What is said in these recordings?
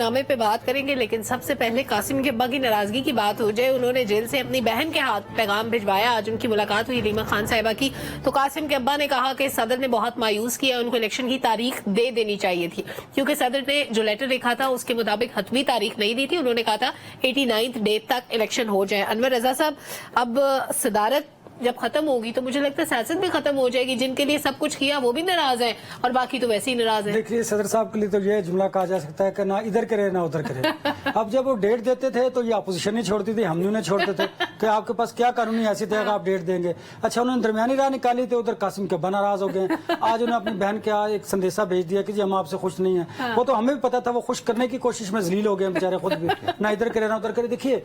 نامے پہ بات کریں گے، لیکن سب سے پہلے قاسم کے ابا کی ناراضگی کی بات ہو جائے۔ انہوں نے جیل سے اپنی بہن کے ہاتھ پیغام بھجوایا۔ آج ان کی ملاقات ہوئی ریما خان صاحبہ کی، تو قاسم کے ابا نے کہا کہ صدر نے بہت مایوس کیا، ان کو الیکشن کی تاریخ دے دینی چاہیے تھی، کیونکہ صدر نے جو لیٹر لکھا تھا اس کے مطابق حتمی تاریخ نہیں دی تھی۔ انہوں نے کہا تھا 89 ڈیٹ تک الیکشن ہو جائے۔ انور رضا صاحب، اب صدارت جب ختم ہوگی تو مجھے لگتا ہے سیاست بھی ختم ہو جائے گی۔ جن کے لیے سب کچھ کیا وہ بھی ناراض ہیں اور باقی تو ویسے ہی ناراض ہیں۔ دیکھیے، صدر صاحب کے لیے تو یہ جملہ کہا جا سکتا ہے کہ نہ ادھر کرے نہ ادھر کرے۔ اب جب وہ ڈیٹ دیتے تھے تو یہ اپوزیشن نہیں چھوڑتی تھی، ہم انہیں چھوڑتے تھے کہ آپ کے پاس کیا قانونی حیثیت ہے کہ آپ ڈیٹ دیں گے۔ اچھا، انہوں نے درمیانی راہ نکالی تھی، ادھر قاسم کے ابا ناراض ہو گئے۔ آج انہیں اپنی بہن کے ایک سندیشہ بھیج دیا کہ جی ہم آپ سے خوش نہیں ہیں۔ وہ تو ہمیں بھی پتا تھا، وہ خوش کرنے کی کوشش میں ذلیل ہو گئے بیچارے خود بھی، نہ ادھر کرے نہ ادھر کرے۔ دیکھیے،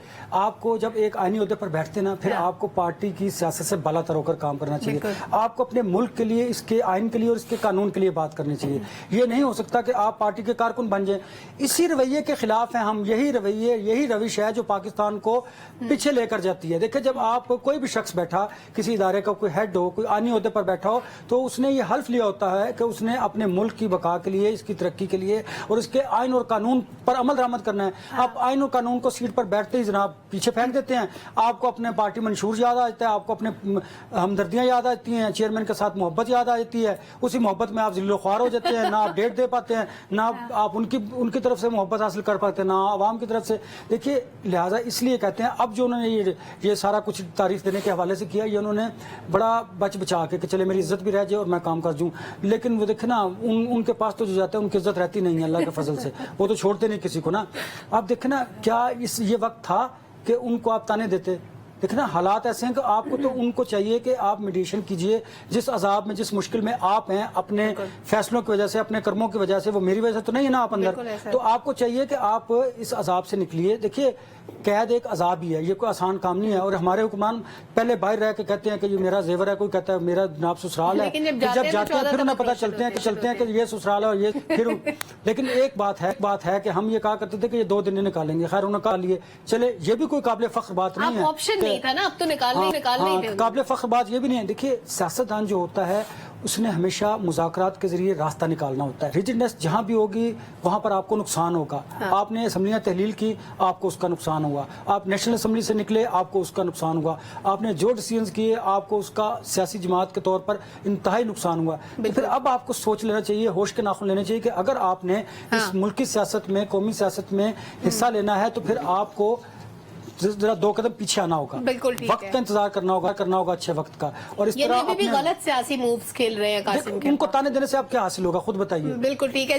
آپ کو جب ایک آئینی عہدے پر بیٹھتے نا، پھر آپ کو پارٹی کی سیاست سے بالا تر ہو کر کام کرنا چاہیے۔ آپ کو اپنے ملک کے لیے، اس کے آئین کے لیے اور اس کے قانون کے لیے بات کرنی چاہیے۔ یہ نہیں ہو سکتا کہ آپ پارٹی کے کارکن بن جائیں۔ اسی رویے کے خلاف ہیں ہم۔ یہی روش ہے جو پاکستان کو پیچھے لے کر جاتی ہے۔ دیکھیں، جب آپ کوئی بھی شخص بیٹھا، کسی ادارے کا کوئی ہیڈ ہو، کوئی آئینی عہدے پر بیٹھا ہو، تو اس نے یہ حلف لیا ہوتا ہے کہ اس نے اپنے ملک کی بقا کے لیے، اس کی ترقی کے لیے اور اس کے آئین اور قانون پر عمل درآمد کرنا ہے۔ آپ آئین اور قانون کو سیٹ پر بیٹھتے ہی جناب پیچھے پھینک دیتے ہیں۔ آپ کو اپنے پارٹی منشور یاد آ جاتا ہے، آپ کو اپنے ہمدردیاں یاد آتی ہیں، چیئرمین کے ساتھ محبت یاد آ جاتی ہے۔ اسی محبت میں آپ ذلیل و خوار ہو جاتے ہیں، نہ آپ ڈیٹ دے پاتے ہیں، نہ آپ ان کی طرف سے محبت حاصل کر پاتے ہیں، نہ عوام کی طرف سے۔ دیکھیے، لہٰذا اس لیے کہتے ہیں اب جو انہوں نے یہ سارا کچھ تعریف دینے کے حوالے سے کیا، یہ انہوں نے بڑا بچ بچا کے کہ چلے میری عزت بھی رہ جائے اور میں کام کر جوں۔ لیکن وہ دیکھیں نا، ان کے پاس تو جو جاتا ہے ان کی عزت رہتی نہیں ہے اللہ کے فضل سے، وہ تو چھوڑتے نہیں کسی کو نا۔ آپ دیکھیں نا، کیا یہ وقت تھا کہ ان کو آپ تانے دیتے؟ دیکھنا، حالات ایسے ہیں کہ آپ کو تو ان کو چاہیے کہ آپ میڈیشن کیجئے۔ جس عذاب میں، جس مشکل میں آپ ہیں، اپنے فیصلوں کی وجہ سے، اپنے کرموں کی وجہ سے، وہ میری وجہ سے تو نہیں ہے نا آپ اندر، تو آپ کو چاہیے کہ آپ اس عذاب سے نکلیے۔ دیکھیے، قید ایک عذاب ہی ہے، یہ کوئی آسان کام نہیں ہے۔ اور ہمارے حکمران پہلے باہر رہ کے کہتے ہیں کہ یہ میرا زیور ہے، کوئی کہتا ہے میرا جناب سسرال ہے، جب جاتے ہیں پھر انہیں پتہ چلتے ہیں کہ یہ سسرال ہے اور یہ پھر۔ لیکن ایک بات ہے کہ ہم یہ کہا کرتے تھے کہ یہ 2 دن نکالیں گے، خیر انہوں نے کہا لیے، چلے یہ بھی کوئی قابل فخر بات نہیں ہے، آپشن نہیں تھا نا، اب تو نکالنے قابل فخر بات یہ بھی نہیں ہے۔ دیکھیے، سیاستدان جو ہوتا ہے اس نے ہمیشہ مذاکرات کے ذریعے راستہ نکالنا ہوتا ہے۔ ریجڈنس جہاں بھی ہوگی وہاں پر آپ کو نقصان ہوگا۔ آپ نے اسمبلیاں تحلیل کی، آپ کو اس کا نقصان ہوا۔ آپ نیشنل اسمبلی سے نکلے، آپ کو اس کا نقصان ہوا۔ آپ نے جو ڈیسیژنز کیے، آپ کو اس کا سیاسی جماعت کے طور پر انتہائی نقصان ہوا۔ پھر اب آپ کو سوچ لینا چاہیے، ہوش کے ناخن لینے چاہیے کہ اگر آپ نے اس ملکی سیاست میں، قومی سیاست میں حصہ لینا ہے تو پھر آپ کو ذرا 2 قدم پیچھے آنا ہوگا، وقت کا انتظار کرنا ہوگا اچھے وقت کا۔ اور اس طرح بھی غلط سیاسی مووز کھیل رہے ہیں قاسم کے، ان کو تانے دینے سے آپ کیا حاصل ہوگا خود بتائیے۔ بالکل ٹھیک ہے۔